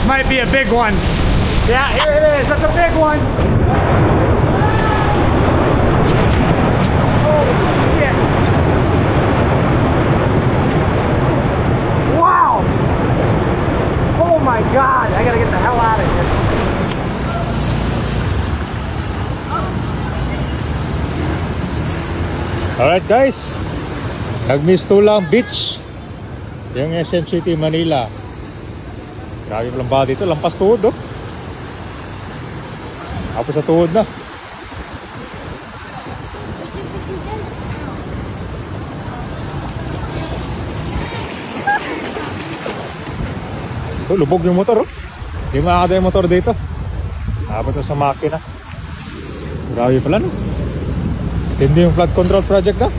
might be a big one. Yeah, here it is. That's a big one. Oh, shit. Wow. Oh my God. I gotta get the hell out of here. Alright guys, nag-miss Tulang Beach, yung SM City, Manila. Grabe palang ba dito, lampas tuhod oh. Tapos sa tuhod na. Oh, lubog yung motor oh. Hindi makakada yung motor dito. Tapos sa makina. Grabe pala no. Hindi yung flood control project na.